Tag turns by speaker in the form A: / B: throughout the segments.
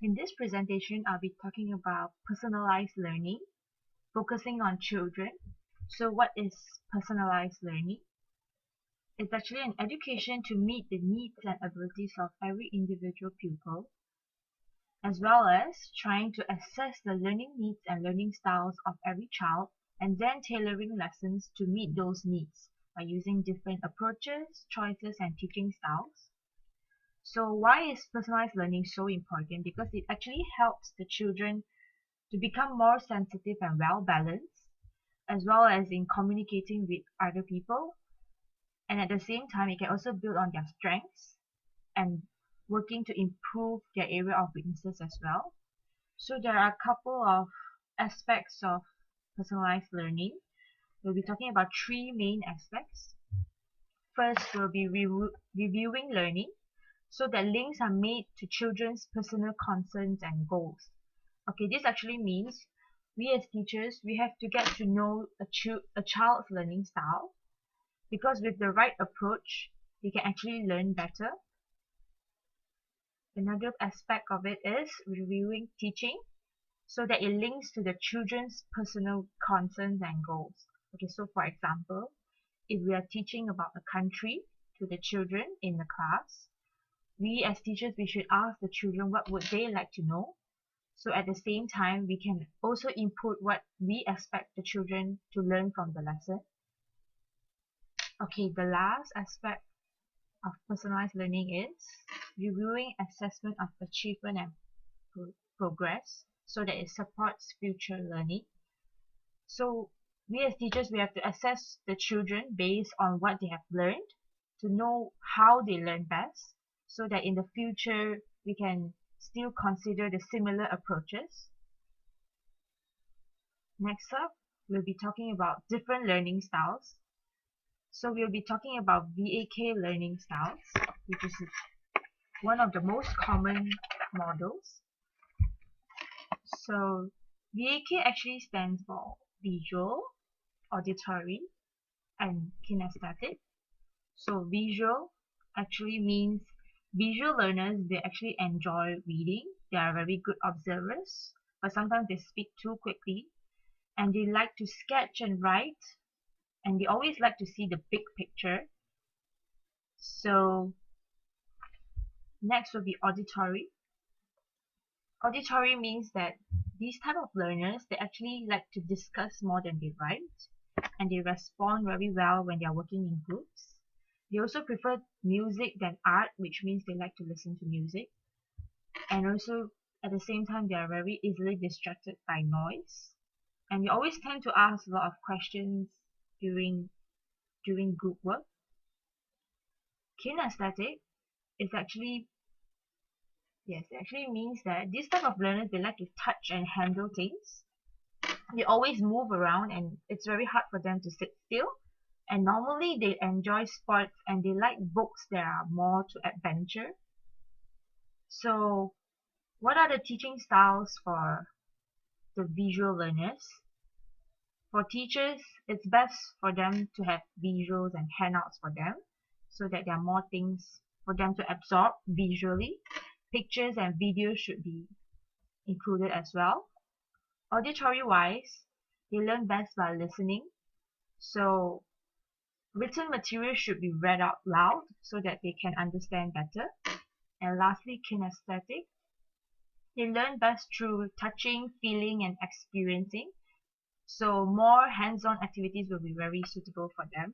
A: In this presentation, I'll be talking about personalized learning, focusing on children. So what is personalized learning? It's actually an education to meet the needs and abilities of every individual pupil, as well as trying to assess the learning needs and learning styles of every child, and then tailoring lessons to meet those needs by using different approaches, choices, and teaching styles. So why is personalized learning so important? Because it actually helps the children to become more sensitive and well balanced, as well as in communicating with other people. And at the same time, it can also build on their strengths and working to improve their area of weaknesses as well. So there are a couple of aspects of personalized learning. We'll be talking about three main aspects. First, we'll be reviewing learning, so that links are made to children's personal concerns and goals. Okay, this actually means we as teachers, we have to get to know a child's learning style, because with the right approach, they can actually learn better. Another aspect of it is reviewing teaching, so that it links to the children's personal concerns and goals. Okay, so for example, if we are teaching about a country to the children in the class, we as teachers, we should ask the children what would they like to know. So at the same time, we can also input what we expect the children to learn from the lesson. Okay, the last aspect of personalized learning is reviewing assessment of achievement and progress, so that it supports future learning. So we as teachers, we have to assess the children based on what they have learned to know how they learn best, so that in the future we can still consider the similar approaches. Next up, we'll be talking about different learning styles. So we'll be talking about VAK learning styles, which is one of the most common models. So VAK actually stands for visual, auditory, and kinesthetic. So visual actually means visual learners, they actually enjoy reading. They are very good observers, but sometimes they speak too quickly, and they like to sketch and write, and they always like to see the big picture. So next will be auditory. Auditory means that these type of learners, they actually like to discuss more than they write, and they respond very well when they are working in groups. They also prefer music than art, which means they like to listen to music. And also, at the same time, they are very easily distracted by noise. And they always tend to ask a lot of questions during group work. Kinesthetic is actually, yes, it actually means that this type of learners, they like to touch and handle things. They always move around, and it's very hard for them to sit still. And normally they enjoy sports, and they like books that are more to adventure. So what are the teaching styles for the visual learners? For teachers, it's best for them to have visuals and handouts for them, so that there are more things for them to absorb visually. Pictures and videos should be included as well. Auditory wise, they learn best by listening. So written material should be read out loud so that they can understand better. And lastly, kinesthetic. They learn best through touching, feeling, and experiencing. So more hands-on activities will be very suitable for them.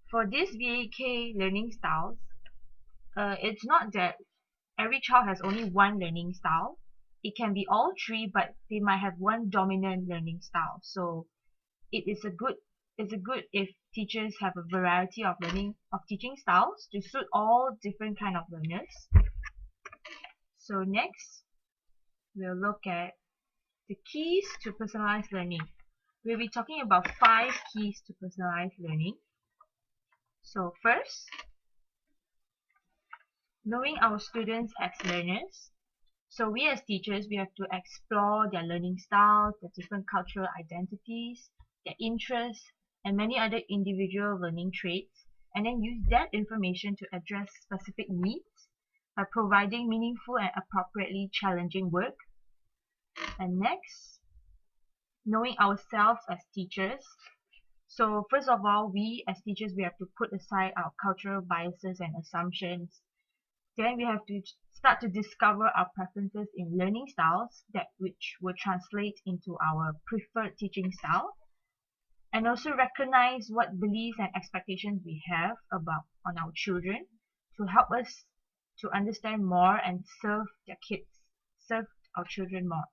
A: For these VAK learning styles, it's not that every child has only one learning style. It can be all three, but they might have one dominant learning style. So it's a good if teachers have a variety of teaching styles to suit all different kind of learners. So next, we'll look at the keys to personalized learning. We'll be talking about 5 keys to personalized learning. So first, knowing our students as learners. So we as teachers, we have to explore their learning styles, their different cultural identities, their interests, and many other individual learning traits, and then use that information to address specific needs by providing meaningful and appropriately challenging work. And next, knowing ourselves as teachers. So first of all, we as teachers, we have to put aside our cultural biases and assumptions. Then we have to start to discover our preferences in learning styles that which will translate into our preferred teaching style. And also recognize what beliefs and expectations we have about on our children to help us to understand more and serve serve our children more.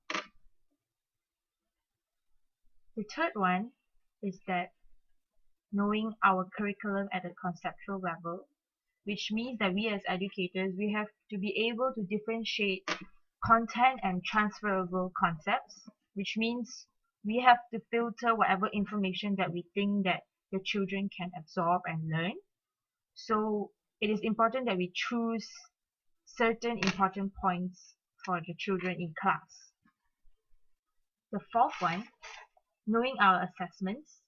A: The third one is that knowing our curriculum at a conceptual level, which means that we as educators, we have to be able to differentiate content and transferable concepts, which means we have to filter whatever information that we think that the children can absorb and learn. So it is important that we choose certain important points for the children in class. The fourth one, knowing our assessments,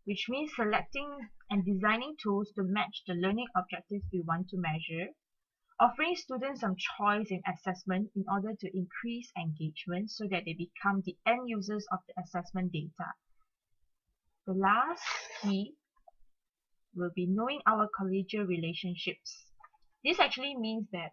A: which means selecting and designing tools to match the learning objectives we want to measure, offering students some choice in assessment in order to increase engagement so that they become the end users of the assessment data. The last key will be knowing our collegial relationships. This actually means that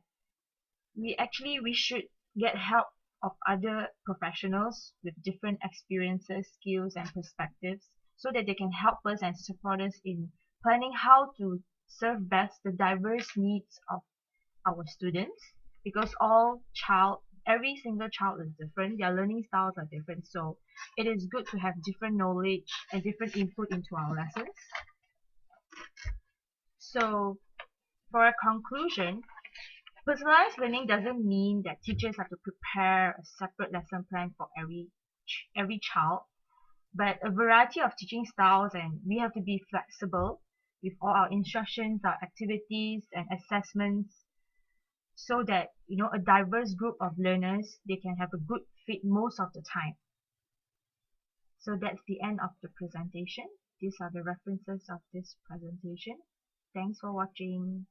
A: we should get help of other professionals with different experiences, skills, and perspectives so that they can help us and support us in planning how to serve best the diverse needs of our students, because every single child is different, their learning styles are different, so it is good to have different knowledge and different input into our lessons. So for a conclusion, personalized learning doesn't mean that teachers have to prepare a separate lesson plan for every child, but a variety of teaching styles, and we have to be flexible with all our instructions, our activities and assessments, so that a diverse group of learners, they can have a good fit most of the time. So that's the end of the presentation. These are the references of this presentation. Thanks for watching.